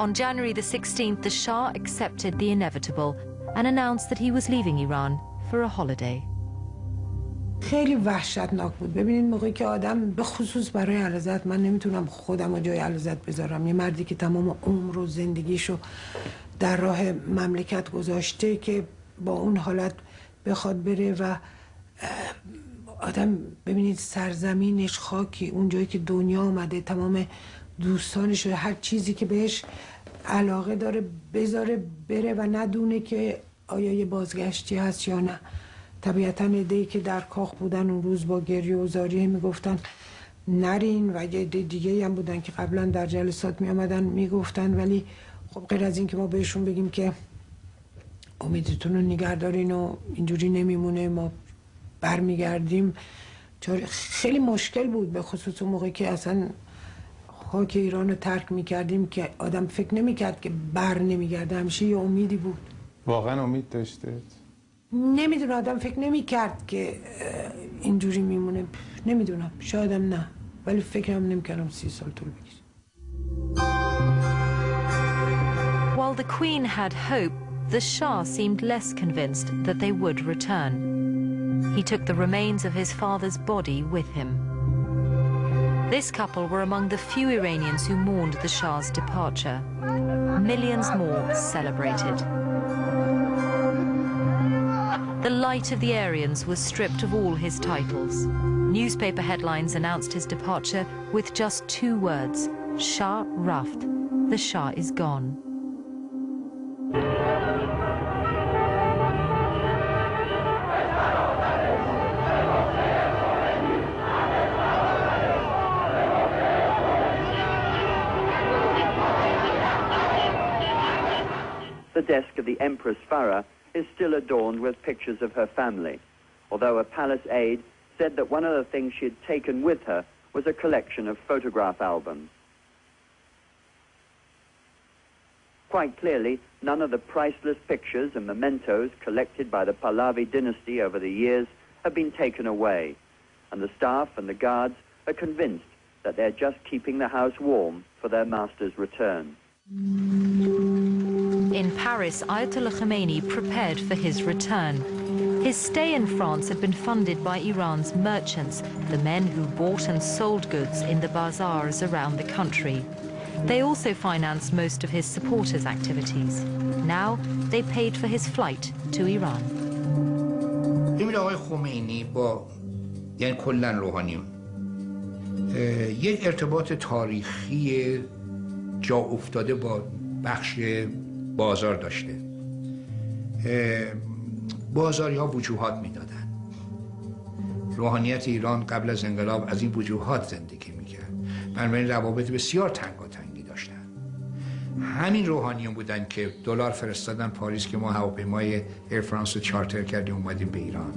On January the 16th, the Shah accepted the inevitable and announced that he was leaving Iran for a holiday. خیلی وحشتناک بود. ببینید موقعی که آدم به خصوص برای علیزاده، من نمیتونم خودم رو جای علیزاده بذارم، یه مردی که تمام عمر و زندگیشو در راه مملکت گذاشته که با اون حالت بخواد بره و آدم ببینید سرزمینش، خاکی، اون جایی که دنیا آمده، تمام دوستانش، هر چیزی که بهش علاقه داره بذاره بره و ندونه که آیا یه بازگشتی هست یا نه. طبیعتاً عده‌ای که در کاخ بودن اون روز با گریه و زاری میگفتن نرین و یه عده دیگه هم بودن که قبلا در جلسات میامدن میگفتن، ولی خب غیر از این که ما بهشون بگیم که امیدتون رو نگه دارین و اینجوری نمیمونه، ما برمیگردیم، خیلی مشکل بود. به خصوص اون موقع که اصلا خاک ایران رو ترک میکردیم که آدم فکر نمیکرد که بر نمیگرده، همیشه یه امیدی بود. واقعا امید داشتید؟ نمیدونم، آدم فکر نمیکرد که اینجوری میمونه، نمیدونم، شایدم نه، ولی فکرم نمیکردم 30 سال طول بکشه. While the Queen had hope, the Shah seemed less convinced that they would return. He took the remains of his father's body with him. This couple were among the few Iranians who mourned the Shah's departure. Millions more celebrated. The light of the Aryans was stripped of all his titles. Newspaper headlines announced his departure with just 2 words: Shah Raft, the Shah is gone. The desk of the Empress Farah is still adorned with pictures of her family, although a palace aide said that one of the things she had taken with her was a collection of photograph albums. Quite clearly, none of the priceless pictures and mementos collected by the Pahlavi dynasty over the years have been taken away, and the staff and the guards are convinced that they're just keeping the house warm for their master's return. In Paris, Ayatollah Khomeini prepared for his return. His stay in France had been funded by Iran's merchants, the men who bought and sold goods in the bazaars around the country. They also financed most of his supporters' activities. Now they paid for his flight to Iran. ببین آقای خمینی با یعنی کلاً روحانیون یک ارتباط تاریخی جا افتاده با بخش بازار داشته. بازاری ها وجوهات میدادن. روحانیت ایران قبل از انقلاب از این وجوهات زندگی میکرد. بنابراین روابط بسیار تنگاتنگی داشتن. همین روحانیون بودن که دلار فرستادن پاریس که ما هواپیمای ایر فرانس رو چارتر کردیم اومدیم به ایران.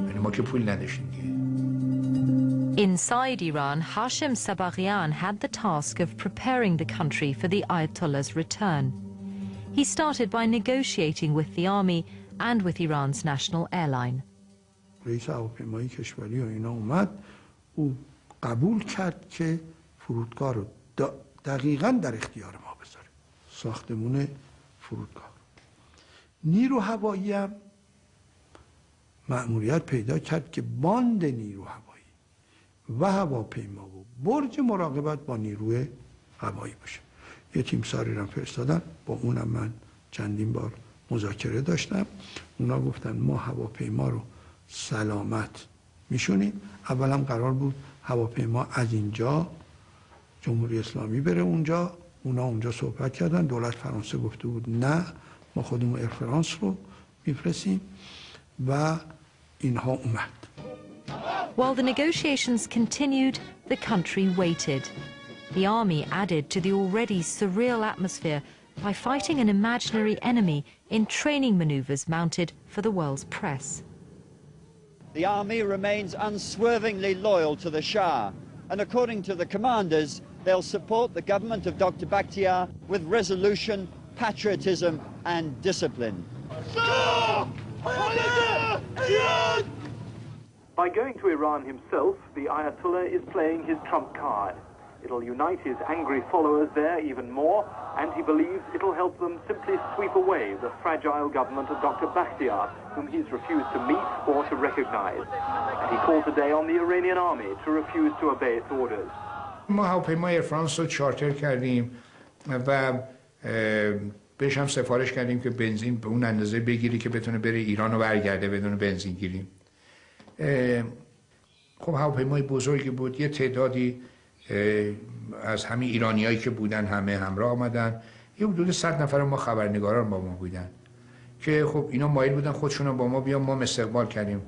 یعنی ما که پول نداشتیم دیگه. Inside Iran, Hashim Sabaghian had the task of preparing the country for the Ayatollah's return. He started by negotiating with the army and with Iran's national airline. رئیس هواپیمایی کشوری و اینا اومد، او قبول کرد که فرودگاه رو دقیقاً در اختیار ما بذاره، ساختمون فرودگاه. نیرو هوایی هم مأموریت پیدا کرد که باند نیرو هوایی و هواپیما و برج مراقبت با نیروی هوایی باشه. یه تیم ساری رو فرستادن، با اونم من چندین بار مذاکره داشتم. اونا گفتن ما هواپیما رو سلامت میشونیم. اولم قرار بود هواپیما از اینجا جمهوری اسلامی بره اونجا، اونا اونجا صحبت کردن، دولت فرانسه گفته بود نه ما خودمون ایر فرانس رو میفرستیم و اینها اومد. While the negotiations continued, the country waited. The army added to the already surreal atmosphere by fighting an imaginary enemy in training maneuvers mounted for the world's press. The army remains unswervingly loyal to the Shah, and according to the commanders, they'll support the government of Dr. Bakhtiar with resolution, patriotism and discipline. By going to Iran himself, the Ayatollah is playing his trump card. It'll unite his angry followers there even more, and he believes it'll help them simply sweep away the fragile government of Dr. Bakhtiar, whom he's refused to meet or to recognize. And he called today on the Iranian army to refuse to obey its orders. ما هواپیمای فرانس رو چارتر کردیم و بهش هم سفارش کردیم که بنزین به اون اندازه بگیری که بتونه بره ایران و برگرده بدون بنزین گیری. خب هواپیمای بزرگی بود، یه تعدادی از همین ایرانیایی که بودن همه همراه آمدن، یه حدود 100 نفر ما خبرنگاران با ما بودن که خب اینا مایل بودن خودشون با ما بیان، ما استقبال کردیم.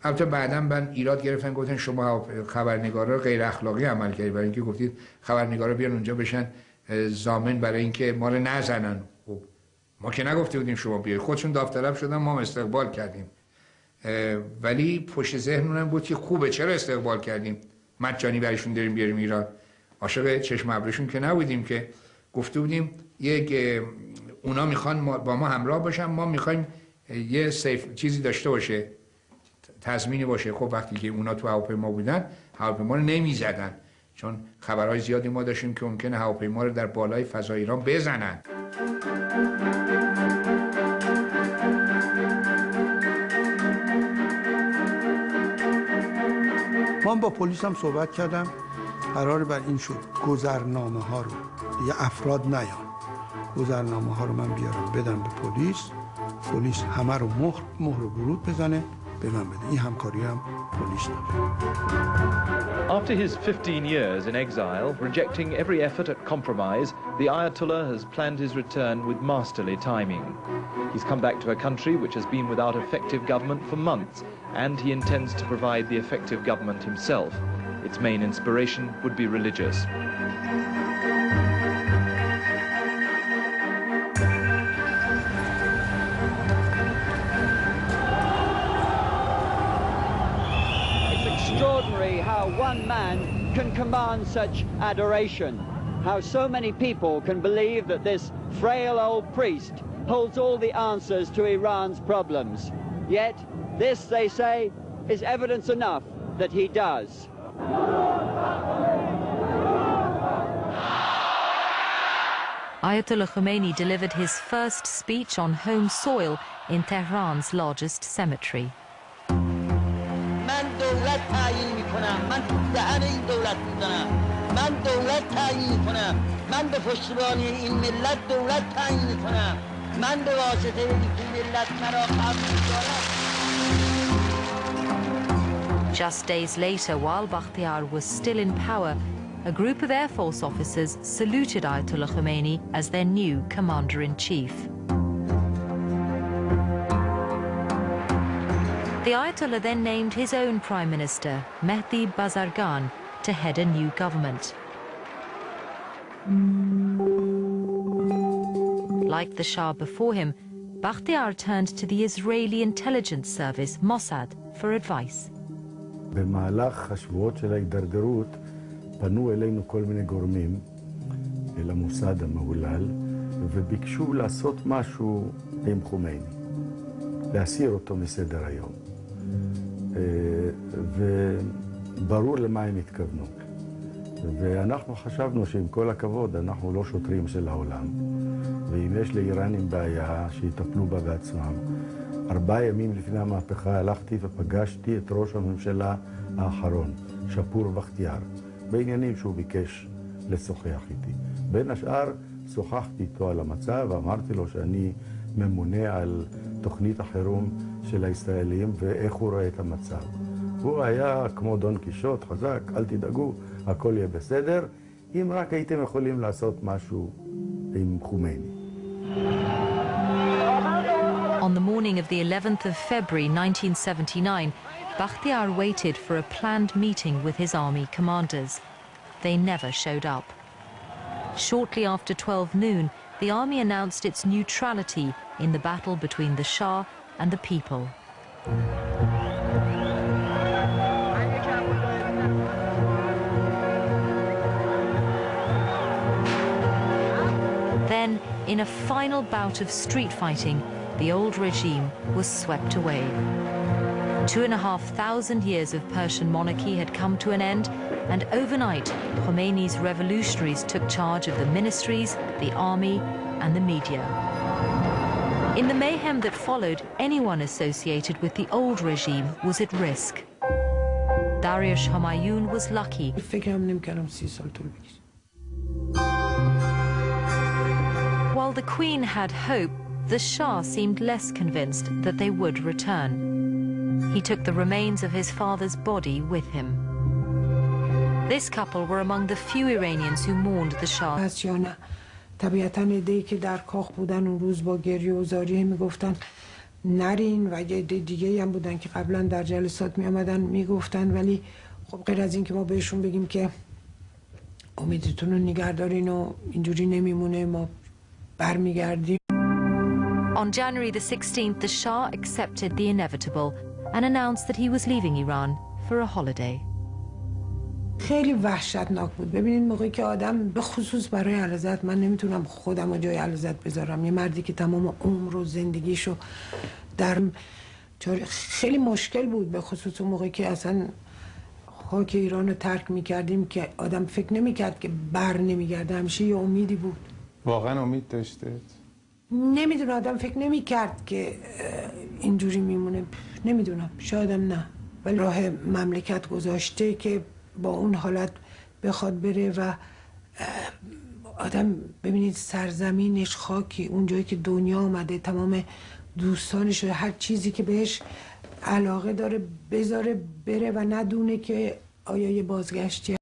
البته بعداً من ایراد گرفتن، گفتن شما خبرنگارا غیر اخلاقی عمل کردید، برای اینکه گفتید خبرنگارا بیان اونجا بشن ضامن برای اینکه ما رو نزنن. خب ما که نگفته بودیم شما بیاید، خودشون داوطلب شدن، ما استقبال کردیم. ولی پشت ذهنمون بود که خوبه چرا استقبال کردیم، مجانی برایشون داریم بیاریم ایران. عاشق چشم ابروشون که نبودیم، که گفته بودیم یک اونا میخوان با ما همراه باشن، ما میخوایم یه سیف چیزی داشته باشه، تضمینی باشه. خب وقتی که اونا تو هواپیما بودن، هواپیما رو نمیزدن، چون خبرهای زیادی ما داشتیم که ممکنه هواپیما رو در بالای فضای ایران بزنن. من با پلیس هم صحبت کردم، قرار بر این شد گذرنامه ها رو دیگه افراد نیان، گذرنامه ها رو من بیارم بدم به پلیس همه رو مهر و برود بزنه به من بده. این همکاری هم پلیس داره. After his 15 years in exile, rejecting every effort at compromise, the Ayatollah has planned his return with masterly timing. He's come back to a country which has been without effective government for months, and he intends to provide the effective government himself. Its main inspiration would be religious. Extraordinary how one man can command such adoration, how so many people can believe that this frail old priest holds all the answers to Iran's problems. Yet this, they say, is evidence enough that he does. Ayatollah Khomeini delivered his first speech on home soil in Tehran's largest cemetery. Just days later, while Bakhtiar was still in power, a group of Air Force officers saluted Ayatollah Khomeini as their new commander-in-chief. The Ayatollah then named his own prime minister, Mehdi Bazargan, to head a new government. Like the Shah before him, Bakhtiar turned to the Israeli intelligence service, Mossad, for advice. במהלך השבועות של ההידרדרות פנו אלינו כל מיני גורמים אל המוסד המהולל וביקשו לעשות משהו עם חומייני, להסיר אותו מסדר היום. וברור למה הם התכוונו. ואנחנו חשבנו שעם כל הכבוד אנחנו לא שוטרים של העולם, ואם יש לאיראנים בעיה שיטפלו בה בעצמם. 4 ימים לפני המהפכה הלכתי ופגשתי את ראש הממשלה האחרון, שפור בכתיאר, בעניינים שהוא ביקש לשוחח איתי. בין השאר שוחחתי איתו על המצב ואמרתי לו שאני ממונה על תוכנית החירום של הישראלים ואיך הוא רואה את המצב. הוא היה כמו דון קישוט, חזק, אל תדאגו, הכל יהיה בסדר, אם רק הייתם יכולים לעשות משהו עם חומייני. On the morning of the 11th of February 1979, Bakhtiar waited for a planned meeting with his army commanders. They never showed up. Shortly after 12 noon, the army announced its neutrality in the battle between the Shah and the people. Then, in a final bout of street fighting, the old regime was swept away. 2,500 years of Persian monarchy had come to an end, and overnight, Khomeini's revolutionaries took charge of the ministries, the army, and the media. In the mayhem that followed, anyone associated with the old regime was at risk. Dariush Humayun was lucky. While the Queen had hope, the Shah seemed less convinced that they would return. He took the remains of his father's body with him. This couple were among the few Iranians who mourned the Shah. طبیعتاً ایده‌ای که در کاخ بودن اون روز با گریه و زاری میگفتن نرین و یه دیگه هم بودن که قبلا در جلسات میامدن میگفتن، ولی خب غیر از این که ما بهشون بگیم که امیدتون رو نگه دارین و اینجوری نمیمونه، ما برمیگردیم. On January the 16th, the Shah accepted the inevitable and announced that he was leaving Iran for a holiday. خیلی وحشتناک بود. ببینید موقعی که آدم به خصوص برای علیزاده، من نمیتونم خودم رو جای علیزاده بذارم، یه مردی که تمام عمر و زندگیشو در خیلی مشکل بود، به خصوص اون موقعی که اصلا خاک ایران رو ترک میکردیم که آدم فکر نمیکرد که بر نمیگرده، همیشه یه امیدی بود. واقعا امید داشتید؟ نمیدونم، آدم فکر نمیکرد که اینجوری میمونه، نمیدونم، شایدم نه، ولی راه مملکت گذاشته که با اون حالت بخواد بره و آدم ببینید سرزمینش، خاکی، اون جایی که دنیا آمده، تمام دوستانش، هر چیزی که بهش علاقه داره بذاره بره و ندونه که آیا یه بازگشتی